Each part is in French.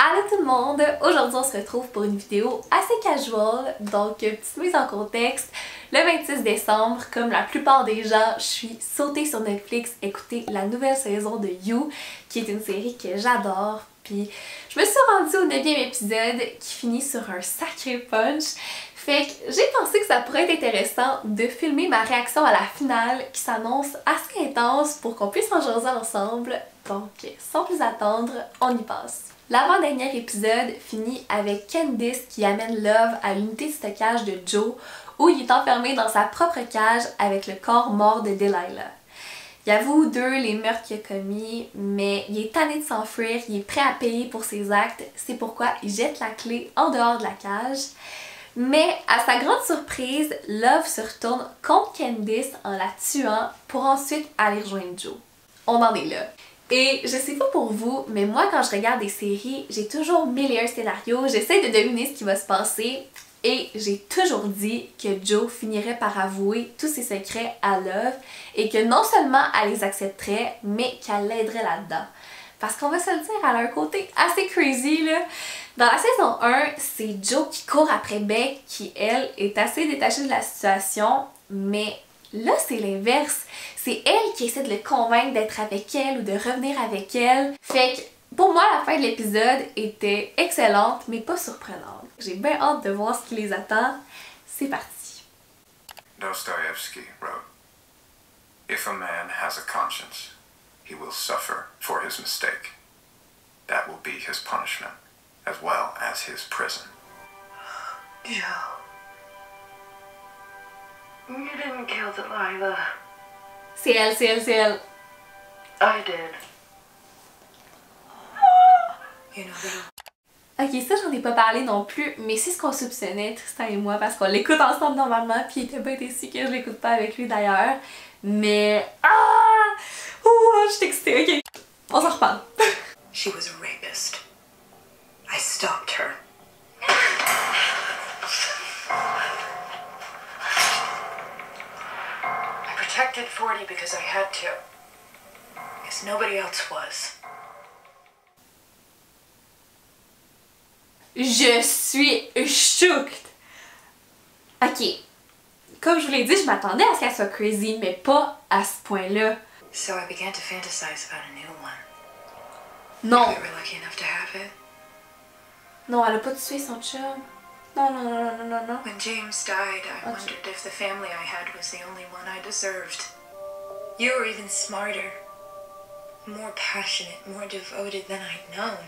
Allô tout le monde! Aujourd'hui on se retrouve pour une vidéo assez casual, donc petite mise en contexte. Le 26 décembre, comme la plupart des gens, je suis sautée sur Netflix écouter la nouvelle saison de You, qui est une série que j'adore. Puis je me suis rendue au 9e épisode qui finit sur un sacré punch. Fait que j'ai pensé que ça pourrait être intéressant de filmer ma réaction à la finale qui s'annonce assez intense pour qu'on puisse en jaser ensemble. Donc sans plus attendre, on y passe. L'avant-dernier épisode finit avec Candice qui amène Love à l'unité de stockage de Joe où il est enfermé dans sa propre cage avec le corps mort de Delilah. Il avoue d'eux les meurtres qu'il a commis, mais il est tanné de s'enfuir, il est prêt à payer pour ses actes, c'est pourquoi il jette la clé en dehors de la cage. Mais à sa grande surprise, Love se retourne contre Candice en la tuant pour ensuite aller rejoindre Joe. On en est là. Et je sais pas pour vous, mais moi quand je regarde des séries, j'ai toujours mille et un scénarios, j'essaie de deviner ce qui va se passer et j'ai toujours dit que Joe finirait par avouer tous ses secrets à Love et que non seulement elle les accepterait, mais qu'elle l'aiderait là-dedans. Parce qu'on va se le dire, elle a un côté assez crazy là. Dans la saison 1, c'est Joe qui court après Beck qui, elle, est assez détachée de la situation, mais là c'est l'inverse. C'est elle qui essaie de le convaincre d'être avec elle ou de revenir avec elle. Fait que pour moi, la fin de l'épisode était excellente, mais pas surprenante. J'ai bien hâte de voir ce qui les attend. C'est parti. Dostoevsky wrote, "If a man has a conscience, he will suffer for his mistake. That will be his punishment, as well as his prison." Joe. You didn't kill Delilah. C'est elle, c'est elle, c'est elle. I did. You know that. Ok, ça j'en ai pas parlé non plus, mais c'est ce qu'on soupçonnait Tristan et moi parce qu'on l'écoute ensemble normalement, puis il était bien déçu que je l'écoute pas avec lui d'ailleurs. Mais je suis excitée, ok. On s'en reparle. She was a rapist. I stopped her. I protected 40 because I had to. Because nobody else was. Je suis shooked. Ok. Comme je vous l'ai dit, je m'attendais à ce qu'elle soit crazy, mais pas à ce point-là. So I began to fantasize about a new one. Non. If we were lucky enough to have it. Non, elle a pas tué son chum. Non, non, non, non, non, non. When James died, I wondered if the family I had was the only one I deserved. You were even smarter, more passionate, more devoted than I'd known.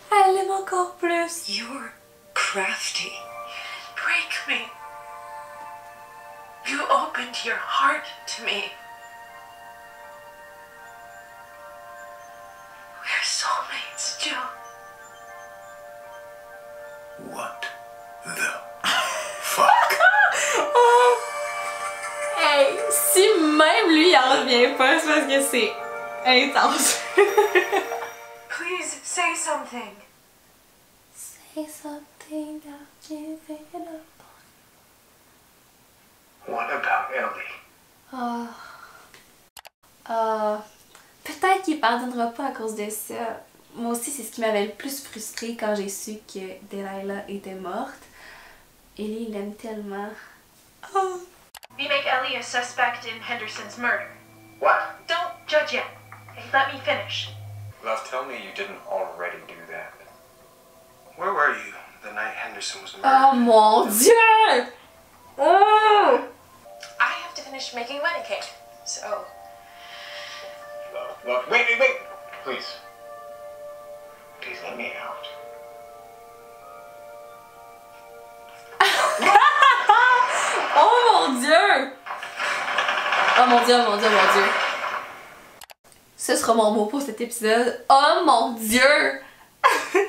Elle l'aime encore plus. You're crafty. Break me. You opened your heart to me. We're soulmates, Joe. What the fuck? Hey, si même lui il en revient pas, c'est parce que c'est intense. Please say something. Say something, I'll give it up. What about Ellie? Peut-être qu'il pardonnera pas à cause de ça. Moi aussi, c'est ce qui m'avait le plus frustrée quand j'ai su que Delilah était morte. Ellie, il l'aime tellement. We make Ellie a suspect in Henderson's murder. What? Don't judge yet. Okay, let me finish. Love, tell me you didn't already do that. Where were you the night Henderson was murdered? Oh mon Dieu! Oh! I have to finish making wedding cake. So, Love, wait! Please. Please let me out. Oh mon Dieu! Oh mon Dieu, oh mon Dieu, oh mon Dieu. Ce sera mon mot pour cet épisode. Oh mon Dieu! Puis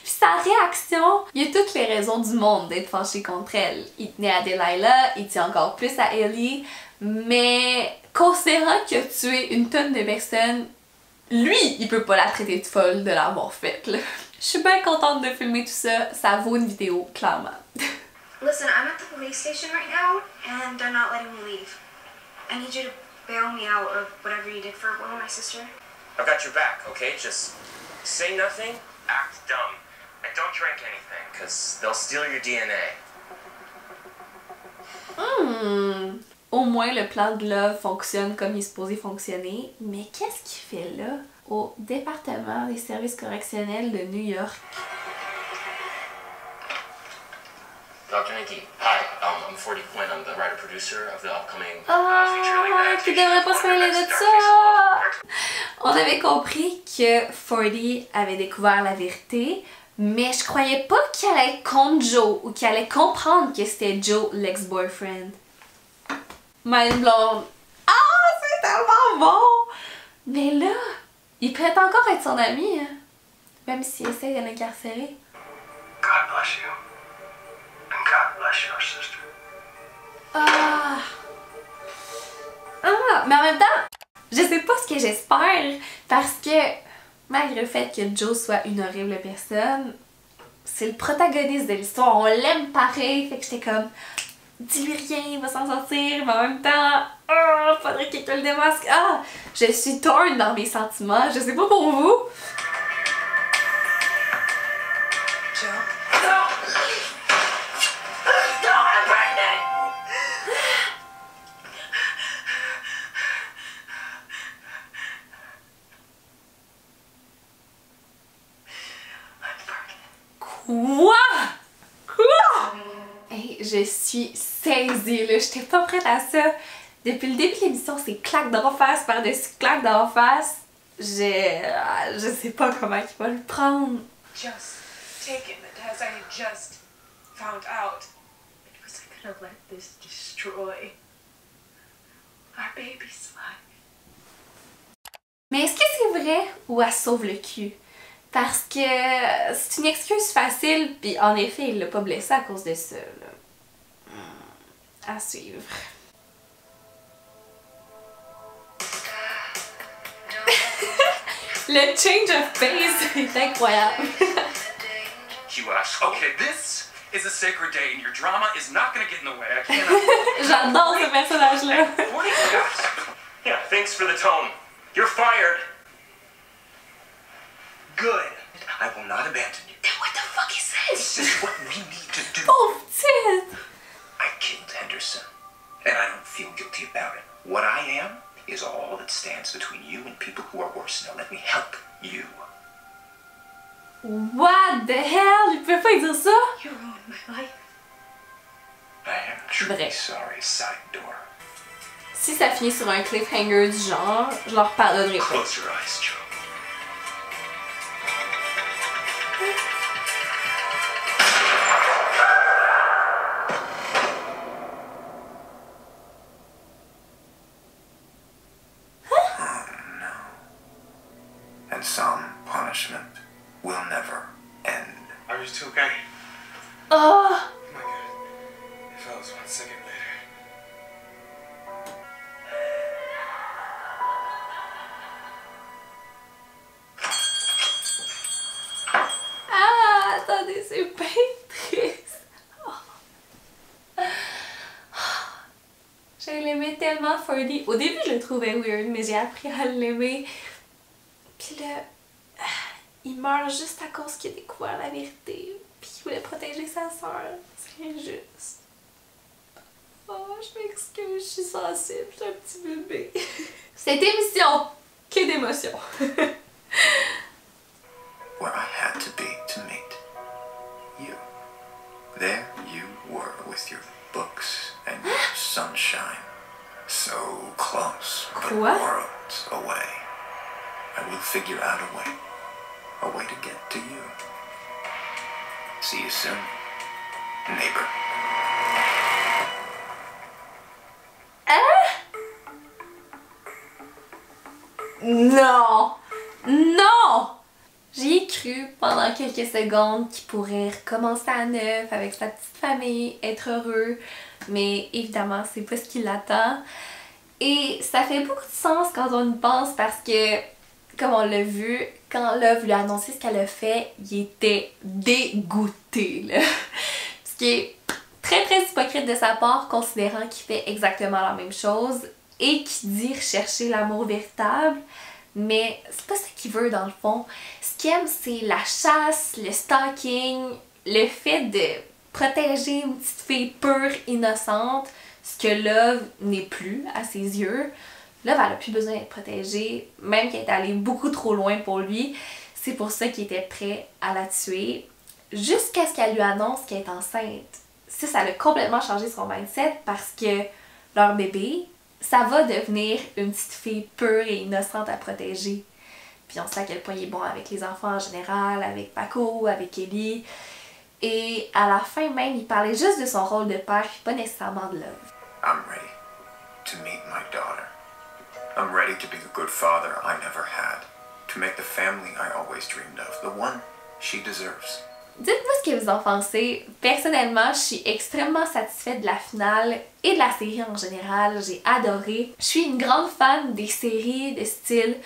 sa réaction, il y a toutes les raisons du monde d'être fâché contre elle. Il tenait à Delilah, il tient encore plus à Ellie, mais considérant qu'il a tué une tonne de personnes, lui, il peut pas la traiter de folle de l'avoir faite, là. Je suis bien contente de filmer tout ça, ça vaut une vidéo, clairement. Listen, I'm at the police station right now, and they're not letting me leave. I need you to bail me out of whatever you did for Will and my sister. I've got your back, okay? Just say nothing act dumb, and don't drink anything, because they'll steal your DNA. Au moins le plan de Love fonctionne comme il est supposé fonctionner, mais qu'est-ce qu'il fait là, au département des services correctionnels de New York? Dr. Nikki, hi. I'm 40 Quinn. I'm the writer-producer of the upcoming feature-length Oh, tu devrais pas se mêler de ça! On avait compris que 40 avait découvert la vérité, mais je croyais pas qu'il allait être contre Joe ou qu'il allait comprendre que c'était Joe l'ex-boyfriend. Mind blown. Ah, c'est tellement bon! Mais là, il prête encore être son ami, hein? Même s'il essaie de l'incarcérer. God bless you. And God bless your sister. Ah! Ah! Mais en même temps, je sais pas ce que j'espère parce que malgré le fait que Joe soit une horrible personne, c'est le protagoniste de l'histoire. On l'aime pareil, fait que j'étais comme dis-lui rien, il va s'en sortir, mais en même temps, faudrait que quelqu'un le démasque. Ah! Je suis torn dans mes sentiments, je sais pas pour vous. Joe? Quoi? Hey, je suis saisie là, j'étais pas prête à ça. Depuis le début de l'émission, c'est claque d'en face par-dessus claque d'en face. Je sais pas comment il va le prendre. Just take it that as I had just found out, was I gonna let this destroy our baby's life? Mais est-ce que c'est vrai ou elle sauve le cul? Parce que c'est une excuse facile, puis en effet, il l'a pas blessé à cause de ça. Là. À suivre. Le change of pace est incroyable. Okay, this is a sacred day, and your drama is not going to get in the way. I can't. J'adore ce personnage-là. Yeah, thanks for the tone. You're fired. Good. I will not abandon you. Then what the fuck is This is what we need to do. Pauvre petite! I killed Henderson, and I don't feel guilty about it. What I am is all that stands between you and people who are worse. Now let me help you. What the hell? Il pouvait pas dire ça? You ruined my life. I am truly Vrai. sorry, side door. Si ça finit sur un cliffhanger du genre, je leur pardonnerai pas. Close your eyes, Joe. And some punishment will never end. Are you two okay? Oh! Oh my god. If I was 1 second later. Ah! Attendez, c'est bien triste. Oh. Je l'aimais tellement, 40. Au début, je le trouvais weird, mais j'ai appris à l'aimer. Puis là, il meurt juste à cause qu'il a découvert la vérité. Puis il voulait protéger sa soeur. C'est injuste. Oh, je m'excuse, je suis sensible, je suis un petit bébé. Cette émission, que d'émotions. Where I had to be to meet you. There you were with your books and your sunshine. So close, but Quoi? worlds away. I will figure out a way to get to you. See you soon, neighbor. Non! Non! J'y ai cru pendant quelques secondes qu'il pourrait recommencer à neuf avec sa petite famille, être heureux, mais évidemment, c'est pas ce qui l'attend. Et ça fait beaucoup de sens quand on y pense parce que, comme on l'a vu, quand Love lui a annoncé ce qu'elle a fait, il était dégoûté, là. Ce qui est très très hypocrite de sa part, considérant qu'il fait exactement la même chose et qu'il dit rechercher l'amour véritable. mais c'est pas ça qu'il veut dans le fond. Ce qu'il aime, c'est la chasse, le stalking, le fait de protéger une petite fille pure, innocente, ce que Love n'est plus à ses yeux. Love, elle a plus besoin d'être protégée, même qu'elle est allée beaucoup trop loin pour lui. C'est pour ça qu'il était prêt à la tuer, jusqu'à ce qu'elle lui annonce qu'elle est enceinte. Ça l'a complètement changé son mindset parce que leur bébé, ça va devenir une petite fille pure et innocente à protéger. Puis on sait à quel point il est bon avec les enfants en général, avec Paco, avec Ellie. Et à la fin même, il parlait juste de son rôle de père, puis pas nécessairement de Love. I'm ready to meet my daughter. I'm ready to be the good father I never had. To make the family I always dreamed of. The one she deserves. Dites-moi ce que vous en pensez. Personnellement, je suis extrêmement satisfaite de la finale et de la série en général. J'ai adoré. Je suis une grande fan des séries de style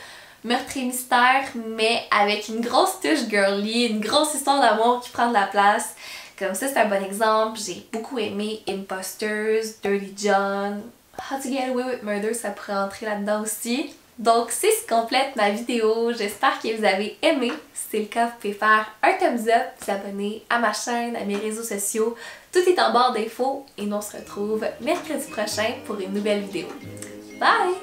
meurtre et mystère, mais avec une grosse touche girly, une grosse histoire d'amour qui prend de la place. Comme ça, c'est un bon exemple. J'ai beaucoup aimé Imposters, Dirty John, How to Get Away with Murder, ça pourrait entrer là-dedans aussi. Donc, c'est ce qui complète ma vidéo. J'espère que vous avez aimé. Si c'est le cas, vous pouvez faire un thumbs up, vous abonner à ma chaîne, à mes réseaux sociaux. Tout est en barre d'infos et nous on se retrouve mercredi prochain pour une nouvelle vidéo. Bye!